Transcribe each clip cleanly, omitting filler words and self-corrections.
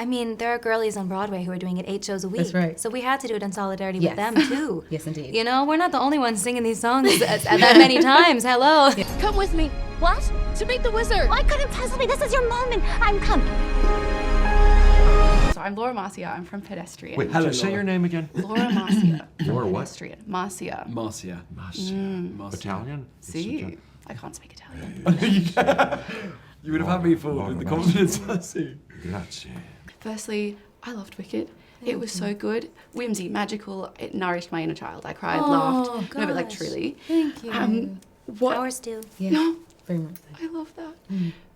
I mean, there are girlies on Broadway who are doing it 8 shows a week. That's right. So we had to do it in solidarity with them, too. Yes, indeed. You know, we're not the only ones singing these songs that many times. Hello. Come with me. What? To meet the wizard. Why couldn't possibly? This is your moment. I'm coming. So I'm Laura Marcia. I'm from Pedestrian. Wait, Hello, say Laura. your name again. Laura Marcia. Laura what? Pedestrian. Marcia. Marcia. Marcia. Italian? See? I can't speak Italian. You would have had me fooled with the confidence I see. Grazie. Firstly, I loved Wicked. It was so good. Whimsy, magical. It nourished my inner child. I cried, laughed. No, but like gosh. truly. Thank you. What? Ours too. Yeah. No, Very much so. I love that.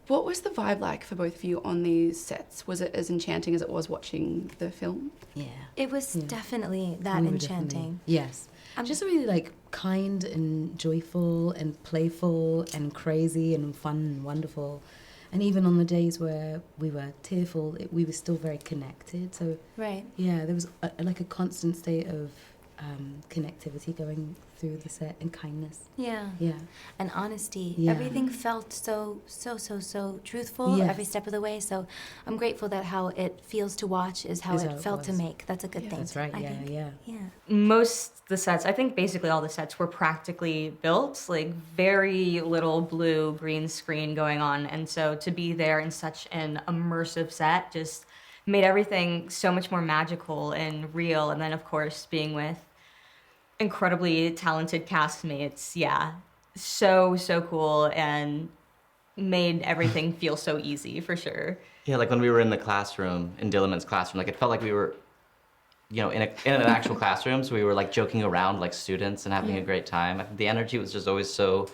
What was the vibe like for both of you on these sets? Was it as enchanting as it was watching the film? Yeah. It was definitely that We were enchanting. definitely- yes. Just really like kind and joyful and playful and crazy and fun and wonderful. And even on the days where we were tearful, we were still very connected. So Right. yeah, there was like a constant state of connectivity going through the set and kindness. Yeah. Yeah. And honesty. Yeah. Everything felt so truthful Yes. every step of the way. So I'm grateful that how it feels to watch is how Is it how it felt to was. make. That's a good thing. That's right. I Yeah, think. yeah. Yeah. Most of the sets, I think basically all the sets were practically built, like very little blue green screen going on. And so to be there in such an immersive set just made everything so much more magical and real. And then of course being with incredibly talented castmates, so cool and made everything feel so easy for sure. Yeah, like when we were in the classroom, in Dillerman's classroom, like it felt like we were, you know, in an actual classroom, so we were like joking around like students and having a great time. I think the energy was just always so,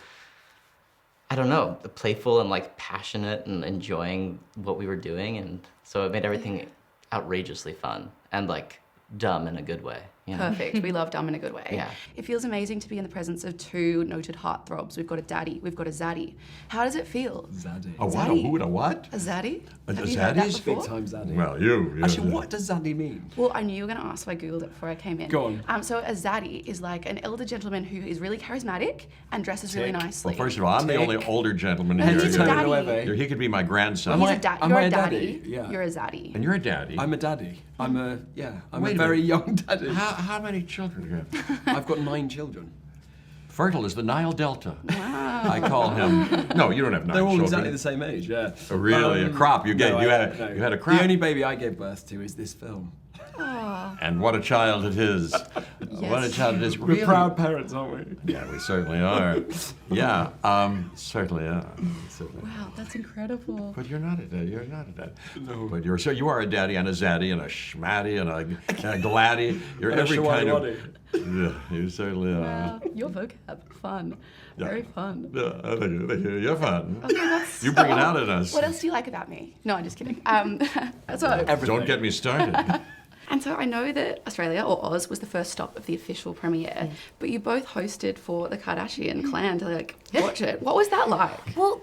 I don't know, playful and like passionate and enjoying what we were doing, and so it made everything outrageously fun and like dumb in a good way. You know? Perfect. We love dumb in a good way. Yeah. It feels amazing to be in the presence of two noted heartthrobs. We've got a daddy, we've got a zaddy. How does it feel? Zaddy. A what? A who and a what? A zaddy? A Have you heard that zaddy's? before? Big time zaddy. Well, you. Actually, what does zaddy mean? Well, I knew you were going to ask, so I Googled it before I came in. Go on. So a zaddy is like an elder gentleman who is really charismatic and dresses really Tick. nicely. Well, first of all, I'm the Tick. only older gentleman No, here. he's a daddy. Here, he could be my grandson. He's I- a daddy. am You're I a a daddy. daddy? Yeah. You're a zaddy. And you're a daddy. I'm a daddy. I'm a Wait a very minute. young daddy. How many children do you have? I've got 9 children. Fertile as the Nile Delta. Wow. I call him. No, you don't have 9 They're all children. exactly the same age. Yeah. Oh, really? A crop you gave. No, you no. had a crop. The only baby I gave birth to is this film. And what a child it is. What a child it is. Really? We're proud parents, aren't we? Yeah, we certainly are. Yeah, certainly are. Certainly. Wow, that's incredible. But you're not a daddy. You're not a daddy. No. But you are a daddy and a zaddy and a schmatty and a gladdy. You're And a every kind of. shawaddy. Yeah, you certainly are. Wow, your vocab, fun. Yeah. Very fun. Yeah, thank you. Thank you. You're fun. Okay, that's You bring it out in us. What else do you like about me? No, I'm just kidding. So, Don't get me started. and so I know that Australia, or Oz, was the first stop of the official premiere, but you both hosted for the Kardashian clan to like watch it. What was that like? Well,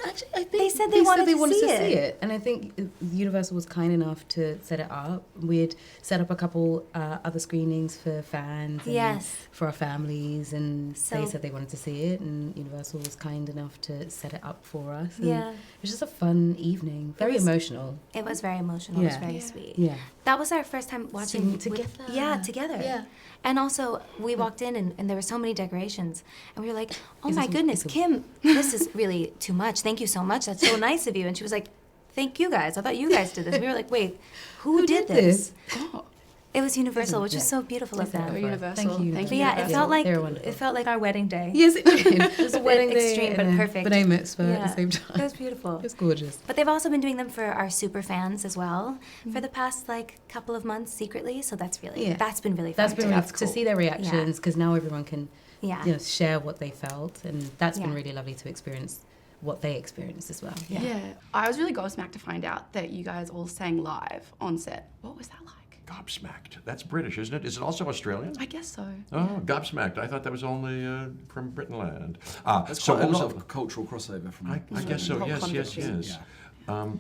Actually, I think they said they wanted to see it. And I think Universal was kind enough to set it up. We had set up a couple other screenings for fans and Yes. for our families, and So- they said they wanted to see it, and Universal was kind enough to set it up for us. And Yeah. it was just a fun evening, very was- emotional. It was very emotional. It was Yeah. very Yeah. sweet. Yeah. That was our first time watching Seeing with- together. Yeah, together. Yeah. And also, we walked in and there were so many decorations, and we were like, "Oh Is my this- goodness, is it- Kim, this is really too much. Thank you so much. That's so nice of you." And she was like, "Thank you guys. I thought you guys did this." We were like, "Wait, who did this?" Oh, It was Universal, which is Yeah. so beautiful of Exactly. them. oh, Universal. Thank you, Thank But you. yeah, it Universal. felt like They were wonderful. it felt like our wedding day. Yes, it did. It was a wedding day Extreme, but and perfect. a Benet mitzvah at Yeah. the same time. It was beautiful. It was gorgeous. But they've also been doing them for our super fans as well for the past like couple of months secretly. So that's really Yeah. that's been really fun. That's been too. really, That's to cool. see their reactions, because now everyone can Yeah. share what they felt, and that's been Yeah. really lovely to experience what they experienced as well. Yeah. I was really gobsmacked to find out that you guys all sang live on set. What was that like? Gobsmacked. That's British, isn't it? Is it also Australian? I guess so. Oh, gobsmacked. I thought that was only from Britain land. There's So quite a what was lot the- of cultural crossover from. I guess so. Whole Yes, yes, conviction. yes.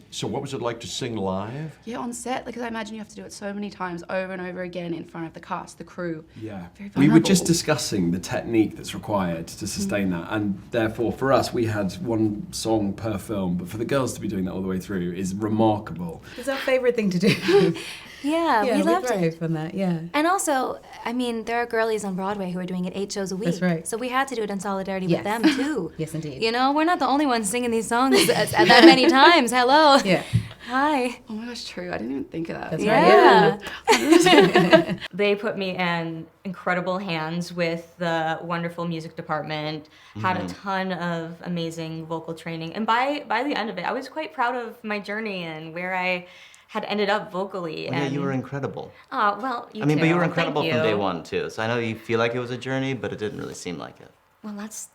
So what was it like to sing live? Yeah, on set, because I imagine you have to do it so many times over and over again in front of the cast, the crew. Yeah. Very We were just vulnerable. discussing the technique that's required to sustain that, and therefore for us we had one song per film, but for the girls to be doing that all the way through is remarkable. It's our favourite thing to do. Yeah, we loved it. thrive on that, yeah. And also, I mean, there are girlies on Broadway who are doing it 8 shows a week. That's right. So we had to do it in solidarity Yes. with them too. Yes, indeed. You know, we're not the only ones singing these songs that many times. Hello. Yeah. Hi. Oh my gosh, true. I didn't even think of that. That's Yeah. They put me in incredible hands with the wonderful music department, had a ton of amazing vocal training. And by the end of it, I was quite proud of my journey and where I had ended up vocally. Well, yeah, and you were incredible. well, you I mean, but you too. were Thank incredible from you. day one too. So I know you feel like it was a journey, but it didn't really seem like it. Well, that's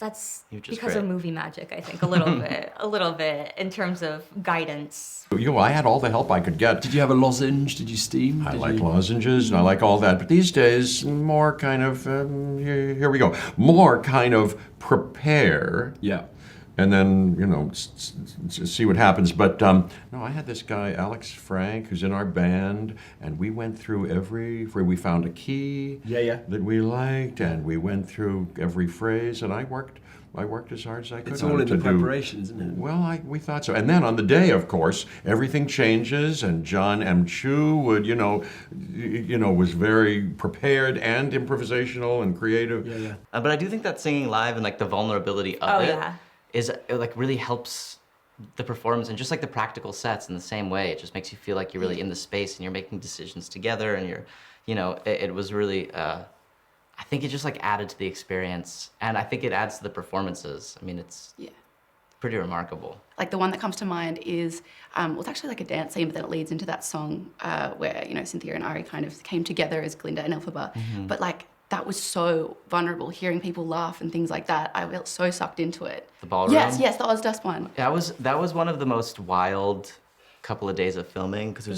You're just because of great. movie magic, I think, a little bit in terms of guidance. You know, I had all the help I could get. Did you have a lozenge? Did you steam? I Did like you... lozenges and I like all that, but these days, more kind of, here we go, more kind of prepare. Yeah. And then, you know, see what happens. But no, I had this guy, Alex Frank, who's in our band, and we went through we found a key Yeah. that we liked, and we went through every phrase, and I worked as hard as I could. It's on all it in to the do- preparation, isn't it? Well, we thought so. And then on the day, of course, everything changes, and John M. Chu would, was very prepared and improvisational and creative. Yeah. But I do think that singing live and like the vulnerability of Oh, it yeah. is it like really helps the performance and just like the practical sets in the same way. It just makes you feel like you're really in the space and you're making decisions together and it was really, I think it just like added to the experience and I think it adds to the performances. I mean, it's pretty remarkable. Like the one that comes to mind is, it's actually like a dance scene, but then it leads into that song where, Cynthia and Ari kind of came together as Glinda and Elphaba. Mm-hmm. But like, that was so vulnerable, hearing people laugh and things like that. I felt so sucked into it. The ballroom? Yes, the Ozdust one. That was one of the most wild couple of days of filming because it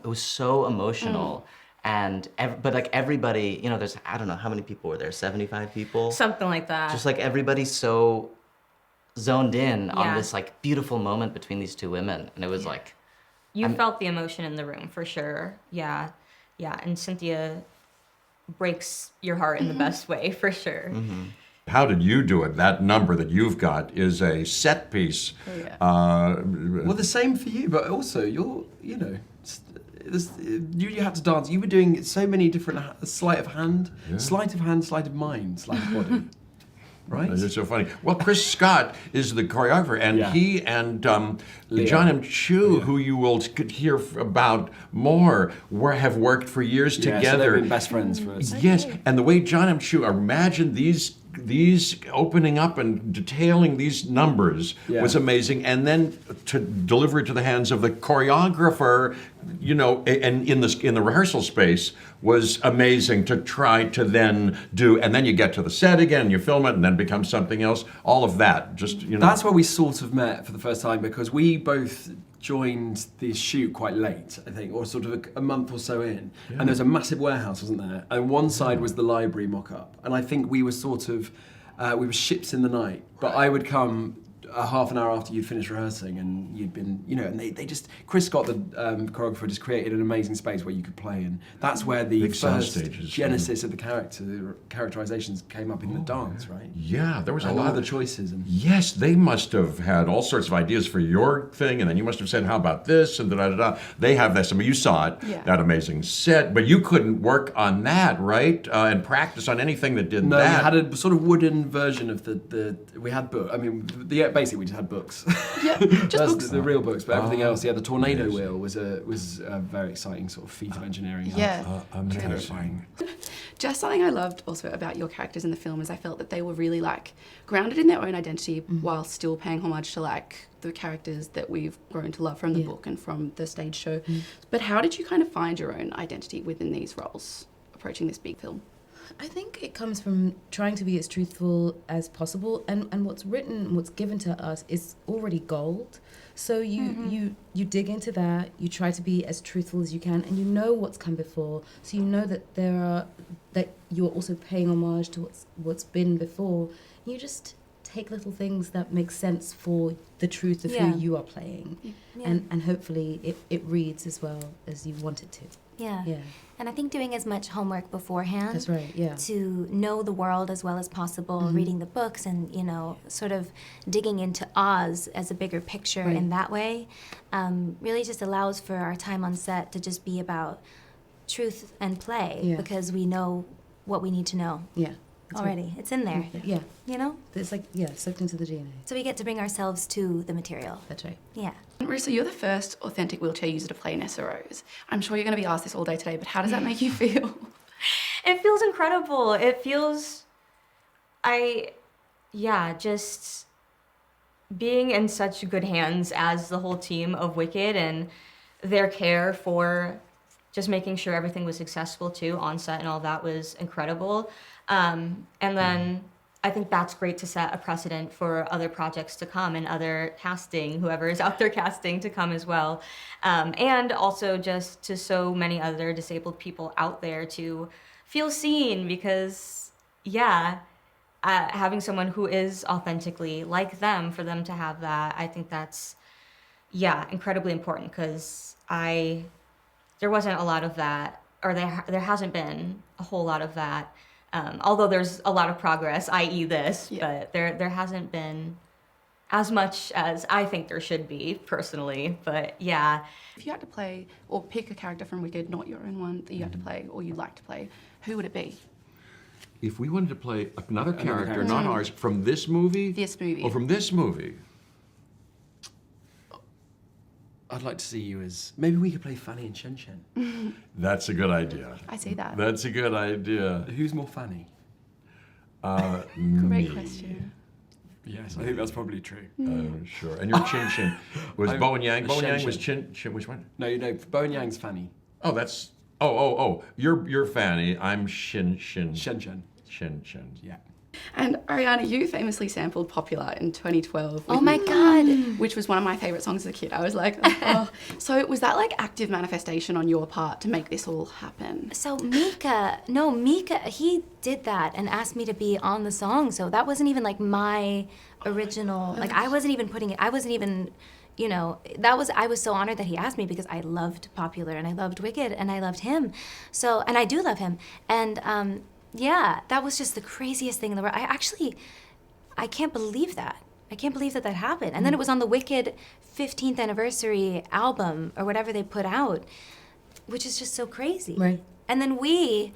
was so emotional. And but like everybody, there's I don't know how many people were there, 75 people, Something like that. just like everybody's so zoned in on Yeah. this like beautiful moment between these two women, and it was like You felt the emotion in the room for sure. Yeah. And Cynthia breaks your heart in the best way for sure. How did you do it? That number that you've got is a set piece. Well, the same for you, but also you had to dance. You were doing so many different sleight of hand, sleight of mind, sleight of body. Right? It's so funny. Well, Chris Scott is the choreographer, and Yeah. he and Leo. John M. Chu, who you will could hear about more, have worked for years Yeah, so together. they've been best friends for us. Yes, and the way John M. Chu, imagine these opening up and detailing these numbers was amazing, and then to deliver it to the hands of the choreographer, and in the rehearsal space was amazing to try to then do, and then you get to the set again, you film it, and then it becomes something else. All of that, That's where we sort of met for the first time because we both joined the shoot quite late, I think, or sort of a month or so in. And there was a massive warehouse, wasn't there? And one side was the library mock-up. And I think we were sort of, we were ships in the night. But I would come a half an hour after you'd finished rehearsing and you'd been, and they just, Chris Scott, the choreographer, just created an amazing space where you could play. And that's where the Big sound first stages, genesis of the characterizations came up in the dance, right? Yeah, there was a And lot all the of choices. And Yes, they must have had all sorts of ideas for your thing, and then you must have said, how about this, and da-da-da-da. They have this. I mean, you saw it, that amazing set, but you couldn't work on that, right? And practice on anything that did No, that. we had a sort of wooden version of we had book. I mean, basically we just had books. Yeah, just That's books. the real books, but everything else, the tornado amazing. wheel was a very exciting sort of feat of engineering. Yeah. Amazing. Just something I loved also about your characters in the film is I felt that they were really like grounded in their own identity while still paying homage to like the characters that we've grown to love from the book and from the stage show. But how did you kind of find your own identity within these roles approaching this big film? I think it comes from trying to be as truthful as possible, and what's written, what's given to us is already gold. So you dig into that, you try to be as truthful as you can, and you know what's come before, so you know that you're also paying homage to what's been before. You just take little things that make sense for the truth of Yeah. who you are playing. Yeah. And hopefully it reads as well as you want it to. Yeah. Yeah. And I think doing as much homework beforehand. That's right, yeah. To know the world as well as possible, reading the books and, you know, sort of digging into Oz as a bigger picture Right. in that way, really just allows for our time on set to just be about truth and play Yeah. because we know what we need to know Yeah. That's right. already. It's in there, Yeah. you know? It's like, yeah, soaked into the DNA. So we get to bring ourselves to the material. That's right. Yeah. Marissa, you're the first authentic wheelchair user to play in SROs. I'm sure you're going to be asked this all day today, but how does that make you feel? It feels incredible. It feels, just being in such good hands as the whole team of Wicked and their care for just making sure everything was successful too, on set and all that was incredible. And then I think that's great to set a precedent for other projects to come and other casting, whoever is out there casting to come as well. And also just to so many other disabled people out there to feel seen because, having someone who is authentically like them, for them to have that, I think that's, incredibly important because there wasn't a lot of that, or there hasn't been a whole lot of that. Although there's a lot of progress, i.e. this, but there hasn't been as much as I think there should be, personally. But yeah. If you had to play or pick a character from Wicked, not your own one, that you had to play or you'd like to play, who would it be? If we wanted to play another character, not ours, from this movie? This movie. Or from this movie? I'd like to see you as... Maybe we could play Fanny and Shen Shen. That's a good idea. I see that. That's a good idea. Who's more Fanny? Great question. Yes, I think that's probably true. Sure. And your Chin Chin was I'm Bo and Yang. Bo and Shen Yang was Shen. Chin. Which one? No, Bo and Yang's Fanny. Oh, that's. Oh. You're Fanny. I'm Shin. Shen Shen. Shin. Yeah. And Ariana, you famously sampled Popular in 2012. Oh my God. Which was one of my favourite songs as a kid. I was like, oh. So was that like active manifestation on your part to make this all happen? So Mika, he did that and asked me to be on the song. So that wasn't even like my original, like I wasn't even, you know, I was so honored that he asked me because I loved Popular and I loved Wicked and I loved him. So, and I do love him. And that was just the craziest thing in the world. I can't believe that. I can't believe that happened. And then it was on the Wicked 15th anniversary album or whatever they put out, which is just so crazy. Right. And then I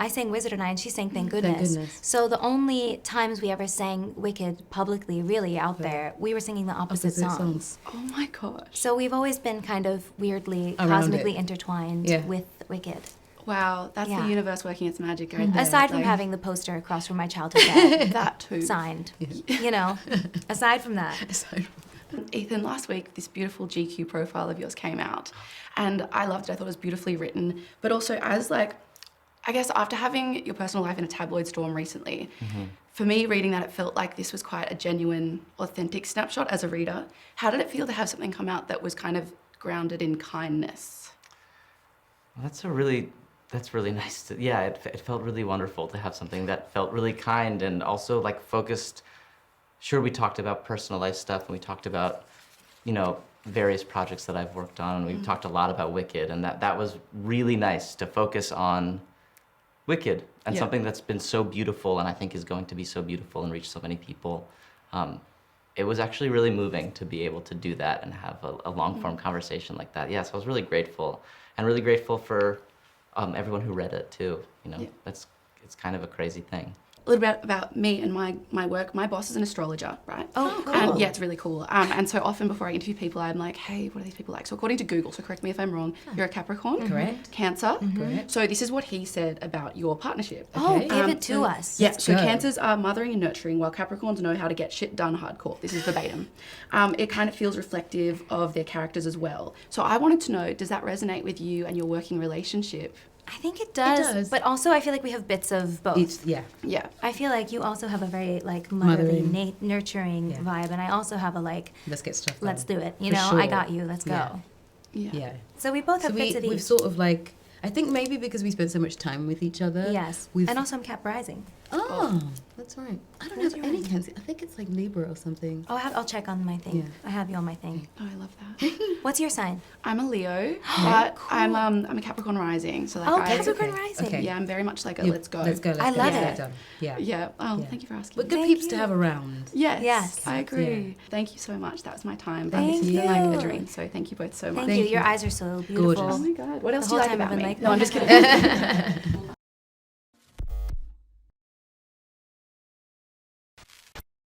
sang Wizard and I, and she sang Thank Goodness. Thank Goodness. So the only times we ever sang Wicked publicly, really out there, we were singing the opposite songs. Oh my gosh. So we've always been kind of weirdly, Around cosmically it. intertwined with Wicked. Wow, that's Yeah. the universe working its magic right there. Aside from Like, having the poster across from my childhood bed, that too. signed, you know, aside from that. Ethan, last week this beautiful GQ profile of yours came out and I loved it. I thought it was beautifully written, but also as like, I guess after having your personal life in a tabloid storm recently, for me reading that, it felt like this was quite a genuine, authentic snapshot as a reader. How did it feel to have something come out that was kind of grounded in kindness? Well, that's really nice. It felt really wonderful to have something that felt really kind and also like focused. Sure, we talked about personal life stuff and we talked about, you know, various projects that I've worked on. And we talked a lot about Wicked, and that was really nice to focus on Wicked and something that's been so beautiful and I think is going to be so beautiful and reach so many people. It was actually really moving to be able to do that and have a long-form conversation like that. Yeah, so I was really grateful, and really grateful for everyone who read it too. You know, it's kind of a crazy thing. A little bit about me and my work. My boss is an astrologer, right? Oh, cool. And yeah, it's really cool. And so often before I interview people, I'm like, hey, what are these people like? So according to Google, so correct me if I'm wrong, you're a Capricorn. Correct. Cancer. Correct. So this is what he said about your partnership. Oh, Okay. give it to us. Yeah, Let's so go. Cancers are mothering and nurturing while Capricorns know how to get shit done hardcore. This is verbatim. It kind of feels reflective of their characters as well. So I wanted to know, does that resonate with you and your working relationship? I think it does, but also I feel like we have bits of both. Yeah. I feel like you also have a very like motherly, Mothering. nurturing vibe, and I also have a like, Let's get stuff done. let's do it. You For know, sure. I got you. Let's go. Yeah. So we both have bits of we've each. sort of like, I think maybe because we spent so much time with each other. Yes, We've, and also I'm Cap Rising. Oh, that's right. I don't What's have your any rising? Cancer. I think it's like Libra or something. Oh, I'll check on my thing. Yeah. I have you on my thing. Oh, I love that. What's your sign? I'm a Leo, but I'm a Capricorn rising. So like Oh, I, Capricorn okay. rising. Okay. Yeah, I'm very much like a You- let's go. Let's go. I love get it. done. Yeah. Yeah. Oh, Yeah. thank you for asking. But good Thank peeps to you. have around. Yes, Yes. I agree. Yeah. Thank you so much. That was my time. Thank It's been like you. a dream. So thank you both so much. Thank you. Thank Your you. eyes are so beautiful. Gorgeous. Oh my god. What else The do you whole like time I've about been me? like, No, I'm just kidding.